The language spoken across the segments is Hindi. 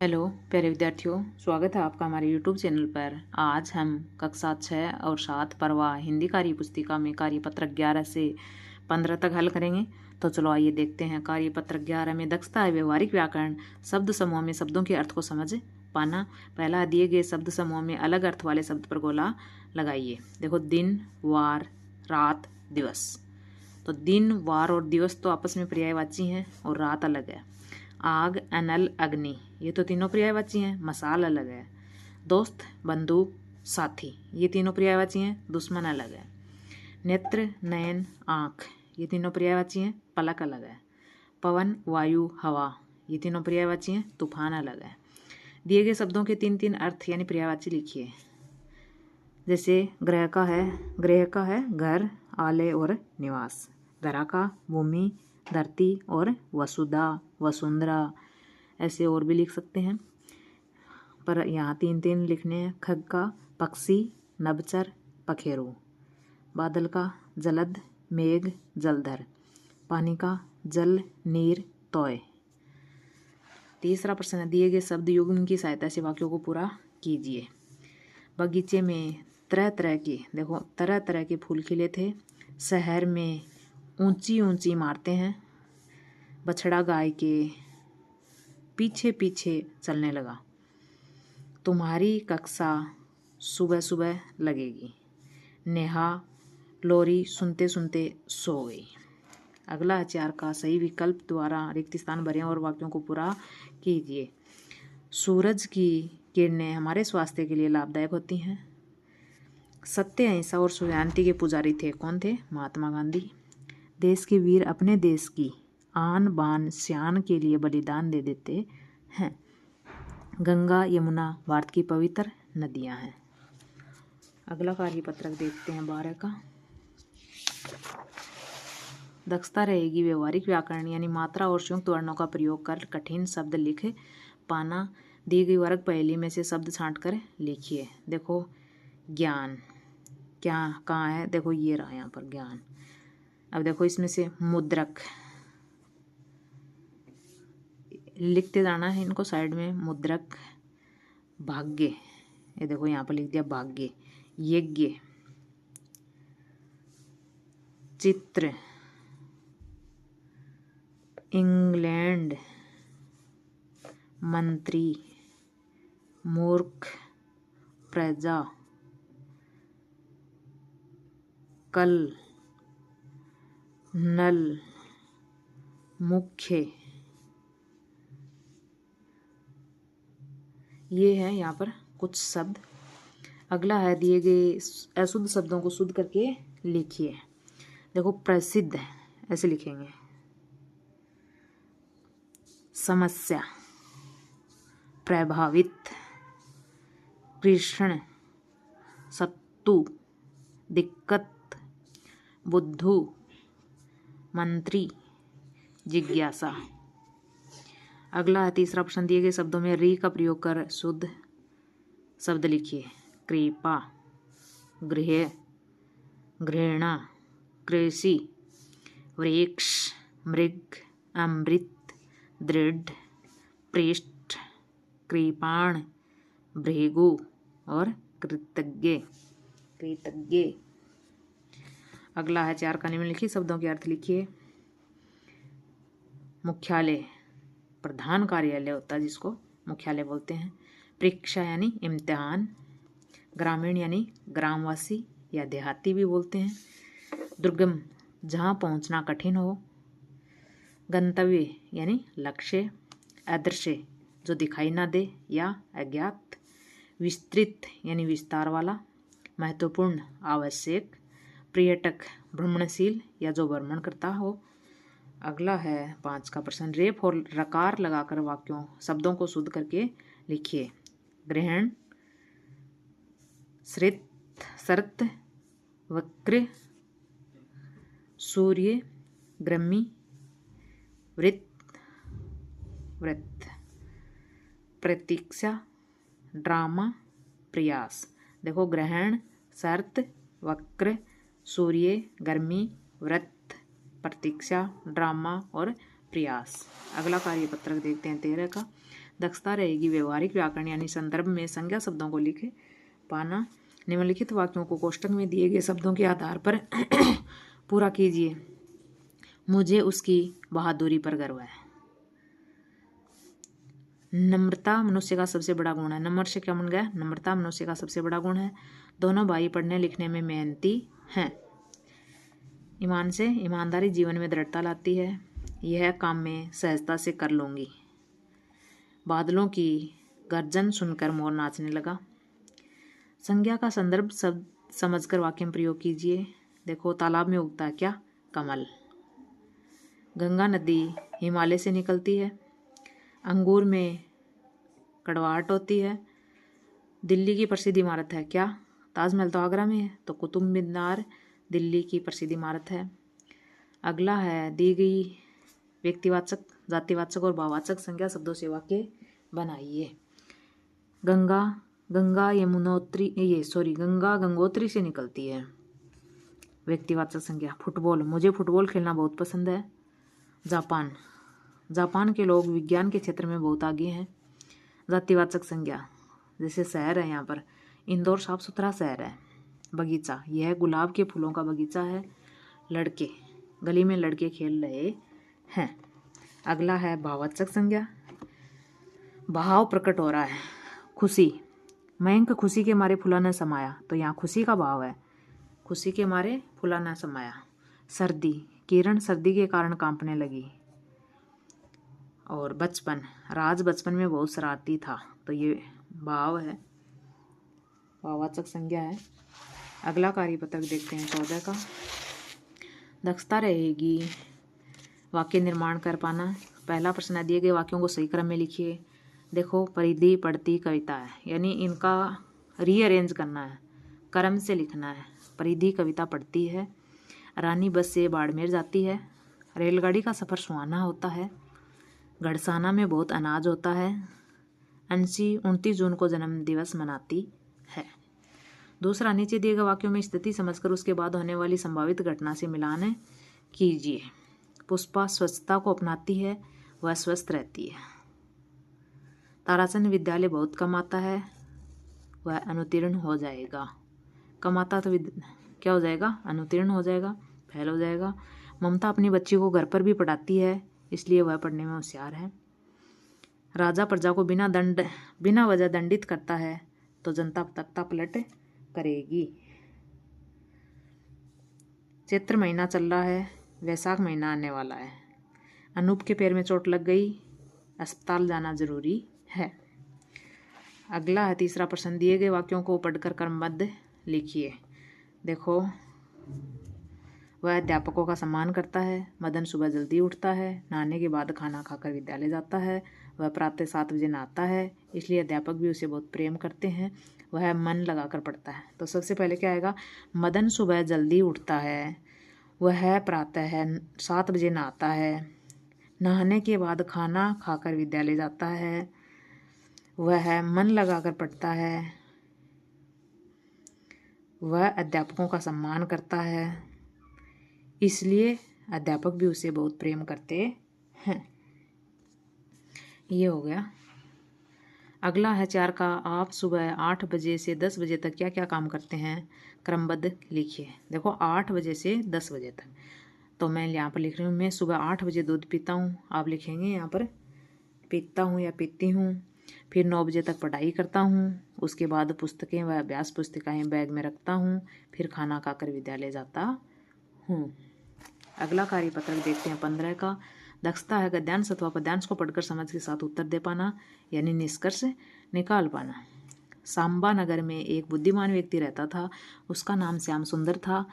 हेलो प्यारे विद्यार्थियों, स्वागत है आपका हमारे YouTube चैनल पर। आज हम कक्षा 6 और 7 परवा हिंदी कार्य पुस्तिका में कार्यपत्र 11 से 15 तक हल करेंगे। तो चलो आइए देखते हैं। कार्यपत्र 11 में दक्षता है व्यवहारिक व्याकरण। शब्द समूह में शब्दों के अर्थ को समझ पाना। पहला, दिए गए शब्द समूह में अलग अर्थ वाले शब्द पर गोला लगाइए। देखो, दिन, वार, रात, दिवस। तो दिन, वार और दिवस तो आपस में पर्यायवाची हैं और रात अलग है। आग, अनल, अग्नि, ये तो तीनों पर्यायवाची हैं, मसाल अलग है। दोस्त, बंधु, साथी, ये तीनों पर्यायवाची हैं, दुश्मन अलग है। नेत्र, नयन, आँख, ये तीनों पर्यायवाची हैं, पलक अलग है। पवन, वायु, हवा, ये तीनों पर्यायवाची हैं, तूफान अलग है। दिए गए शब्दों के तीन तीन अर्थ यानी पर्यायवाची लिखिए। जैसे गृह का है घर, आलय और निवास। धरा का भूमि, धरती और वसुधा, वसुंधरा, ऐसे और भी लिख सकते हैं, पर यहाँ तीन तीन लिखने हैं। खग का पक्षी, नभचर, पखेरु। बादल का जलद, मेघ, जलधर। पानी का जल, नीर, तोय। तीसरा प्रश्न है, दिए गए शब्द युग्म की सहायता से वाक्यों को पूरा कीजिए। बगीचे में तरह तरह के फूल खिले थे। शहर में ऊंची ऊंची इमारतें हैं। बछड़ा गाय के पीछे पीछे चलने लगा। तुम्हारी कक्षा सुबह सुबह लगेगी। नेहा लोरी सुनते सुनते सो गई। अगला 4 का सही विकल्प द्वारा रिक्त स्थान भरें और वाक्यों को पूरा कीजिए। सूरज की किरणें हमारे स्वास्थ्य के लिए लाभदायक होती हैं। सत्य, अहिंसा और शांति के पुजारी थे। कौन थे? महात्मा गांधी। देश के वीर अपने देश की आन बान शान के लिए बलिदान दे देते हैं। गंगा यमुना भारत की पवित्र नदियां हैं। अगला कार्यपत्रक देखते हैं 12 का। दक्षता रहेगी व्यवहारिक व्याकरण यानी मात्रा और संयुक्त वर्णों का प्रयोग कर कठिन शब्द लिख पाना। दी गई वर्ग पहेली में से शब्द छांट कर लिखिए। देखो, ज्ञान क्या कहाँ है? देखो, ये रहा यहाँ पर ज्ञान। अब देखो, इसमें से मुद्रक लिखते जाना है इनको साइड में। मुद्रक, भाग्य, ये देखो यहाँ पर लिख दिया भाग्य। यज्ञ, चित्र, इंग्लैंड, मंत्री, मूर्ख, प्रजा, कल, नल, मुख्य, ये है यहाँ पर कुछ शब्द। अगला है, दिए गए अशुद्ध शब्दों को शुद्ध करके लिखिए। देखो, प्रसिद्ध ऐसे लिखेंगे। समस्या, प्रभावित, कृष्ण, सत्तू, दिक्कत, बुद्धू, मंत्री, जिज्ञासा। अगला है तीसरा प्रश्न, दिए गए शब्दों में री का प्रयोग कर शुद्ध शब्द लिखिए। कृपा, गृह, घृणा, कृषि, वृक्ष, मृग, अमृत, दृढ़, पृष्ठ, कृपाण, भृगु और कृतज्ञ। अगला है 4 का निम्नलिखित शब्दों के अर्थ लिखिए। मुख्यालय, प्रधान कार्यालय होता है जिसको मुख्यालय बोलते हैं। परीक्षा यानी इम्तिहान। ग्रामीण यानी ग्रामवासी या देहाती भी बोलते हैं। दुर्गम, जहाँ पहुँचना कठिन हो। गंतव्य यानी लक्ष्य। अदृश्य, जो दिखाई ना दे या अज्ञात। विस्तृत यानी विस्तार वाला। महत्वपूर्ण, आवश्यक। पर्यटक, भ्रमणशील या जो भ्रमण करता हो। अगला है 5 का प्रश्न, रेफ और रकार लगाकर वाक्यों शब्दों को शुद्ध करके लिखिए। ग्रहण, श्रित, शर्त, वक्र, सूर्य, ग्रमी, वृत्त, प्रतीक्षा, ड्रामा, प्रयास। देखो, ग्रहण, शर्त, वक्र, सूर्य, गर्मी, व्रत, प्रतीक्षा, ड्रामा और प्रयास। अगला कार्यपत्रक देखते हैं 13 का। दक्षता रहेगी व्यवहारिक व्याकरण यानी संदर्भ में संज्ञा शब्दों को लिखे पाना। निम्नलिखित वाक्यों को कोष्टक में दिए गए शब्दों के आधार पर पूरा कीजिए। मुझे उसकी बहादुरी पर गर्व है। नम्रता मनुष्य का सबसे बड़ा गुण है। नम्र से क्या बन गया? नम्रता मनुष्य का सबसे बड़ा गुण है। दोनों भाई पढ़ने लिखने में मेहनती हैं। ईमान से ईमानदारी जीवन में दृढ़ता लाती है। यह काम मैं सहजता से कर लूँगी। बादलों की गर्जन सुनकर मोर नाचने लगा। संज्ञा का संदर्भ शब्द समझकर वाक्य में प्रयोग कीजिए। देखो, तालाब में उगता है क्या? कमल। गंगा नदी हिमालय से निकलती है। अंगूर में कड़वाहट होती है। दिल्ली की प्रसिद्ध इमारत है क्या? ताजमहल तो आगरा में है, तो कुतुब मीनार दिल्ली की प्रसिद्ध इमारत है। अगला है, दी गई व्यक्तिवाचक, जातिवाचक और भाववाचक संज्ञा शब्दों से वाक्य बनाइए। गंगा गंगा गंगोत्री से निकलती है। व्यक्तिवाचक संज्ञा। फुटबॉल, मुझे फुटबॉल खेलना बहुत पसंद है। जापान, जापान के लोग विज्ञान के क्षेत्र में बहुत आगे हैं। जातिवाचक संज्ञा, जैसे शहर है यहाँ पर, इंदौर साफ सुथरा शहर है। बगीचा, यह गुलाब के फूलों का बगीचा है। लड़के, गली में लड़के खेल रहे हैं। अगला है भाववाचक संज्ञा। भाव प्रकट हो रहा है। खुशी, मयंक खुशी के मारे फूला न समाया, तो यहाँ खुशी का भाव है। खुशी के मारे फूला न समाया। सर्दी, किरण सर्दी के कारण कांपने लगी। और बचपन, राज बचपन में बहुत शरारती था, तो ये भाव है, भाववाचक संज्ञा है। अगला कार्यपत्रक देखते हैं 14 का। दक्षता रहेगी वाक्य निर्माण कर पाना। पहला प्रश्न है, दिए गए वाक्यों को सही क्रम में लिखिए। देखो, परिधि पढ़ती कविता है, यानी इनका रीअरेंज करना है, क्रम से लिखना है। परिधि कविता पढ़ती है। रानी बस से बाड़मेर जाती है। रेलगाड़ी का सफ़र सुहाना होता है। घड़साना में बहुत अनाज होता है। अंशी 29 जून को जन्म दिवस मनाती है। दूसरा, नीचे दिए गए वाक्यों में स्थिति समझकर उसके बाद होने वाली संभावित घटना से मिलान कीजिए। पुष्पा स्वच्छता को अपनाती है, वह स्वस्थ रहती है। ताराचंद विद्यालय बहुत कम आता है, वह अनुत्तीर्ण हो जाएगा। कम आता तो क्या हो जाएगा? अनुत्तीर्ण हो जाएगा, फेल हो जाएगा। ममता अपनी बच्ची को घर पर भी पढ़ाती है, इसलिए वह पढ़ने में होशियार है। राजा प्रजा को बिना वजह दंडित करता है, तो जनता तख्ता पलट करेगी। चैत्र महीना चल रहा है, वैशाख महीना आने वाला है। अनूप के पैर में चोट लग गई, अस्पताल जाना जरूरी है। अगला है तीसरा प्रश्न, दिए गए वाक्यों को पढ़कर क्रमबद्ध लिखिए। देखो, वह अध्यापकों का सम्मान करता है। मदन सुबह जल्दी उठता है, नहाने के बाद खाना खाकर विद्यालय जाता है। वह प्रातः 7 बजे नहाता है, इसलिए अध्यापक भी उसे बहुत प्रेम करते हैं। वह मन लगाकर पढ़ता है। तो सबसे पहले क्या आएगा? मदन सुबह जल्दी उठता है, वह प्रातः 7 बजे नहाता है, नहाने के बाद खाना खाकर विद्यालय जाता है, वह मन लगाकर पढ़ता है, वह अध्यापकों का सम्मान करता है, इसलिए अध्यापक भी उसे बहुत प्रेम करते हैं। ये हो गया। अगला है 4 का, आप सुबह 8 बजे से 10 बजे तक क्या क्या काम करते हैं? क्रमबद्ध लिखिए। देखो, 8 बजे से 10 बजे तक, तो मैं यहाँ पर लिख रही हूँ, मैं सुबह 8 बजे दूध पीता हूँ। आप लिखेंगे यहाँ पर पीता हूँ या पीती हूँ। फिर 9 बजे तक पढ़ाई करता हूँ, उसके बाद पुस्तकें व अभ्यास पुस्तिकाएँ बैग में रखता हूँ, फिर खाना खाकर विद्यालय जाता हूँ। अगला कार्यपत्रक देखते हैं 15 का। दक्षता है गद्यांश अथवा पद्यांश को पढ़कर समझ के साथ उत्तर दे पाना, यानी निष्कर्ष निकाल पाना। सांबा नगर में एक बुद्धिमान व्यक्ति रहता था, उसका नाम श्याम सुंदर था।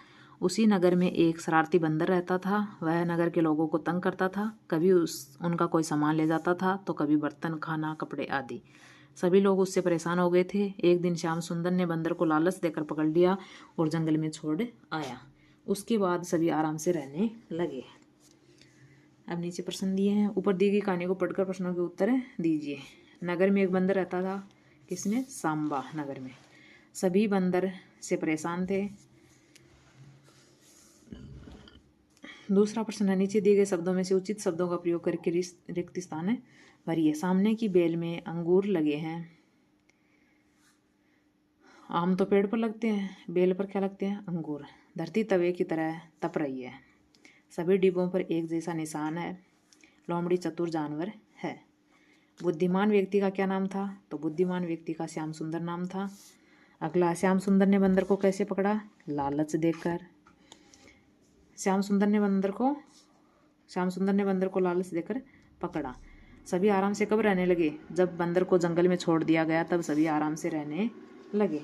उसी नगर में एक शरारती बंदर रहता था, वह नगर के लोगों को तंग करता था। कभी उनका कोई सामान ले जाता था, तो कभी बर्तन, खाना, कपड़े आदि। सभी लोग उससे परेशान हो गए थे। एक दिन श्याम सुंदर ने बंदर को लालच देकर पकड़ लिया और जंगल में छोड़ आया। उसके बाद सभी आराम से रहने लगे। अब नीचे प्रश्न दिए हैं, ऊपर दी गई कहानी को पढ़कर प्रश्नों के उत्तर दीजिए। नगर में एक बंदर रहता था, किसने? सांबा नगर में। सभी बंदर से परेशान थे। दूसरा प्रश्न है, नीचे दिए गए शब्दों में से उचित शब्दों का प्रयोग करके रिक्त स्थान भरिए। सामने की बेल में अंगूर लगे हैं। आम तो पेड़ पर लगते हैं, बेल पर क्या लगते हैं? अंगूर। धरती तवे की तरह तप रही है। सभी डिब्बों पर एक जैसा निशान है। लोमड़ी चतुर जानवर है। बुद्धिमान व्यक्ति का क्या नाम था? तो बुद्धिमान व्यक्ति का श्याम सुंदर नाम था। अगला, श्याम सुंदर ने बंदर को कैसे पकड़ा? लालच देकर। श्याम सुंदर ने बंदर को लालच देकर पकड़ा। सभी आराम से कब रहने लगे? जब बंदर को जंगल में छोड़ दिया गया तब सभी आराम से रहने लगे।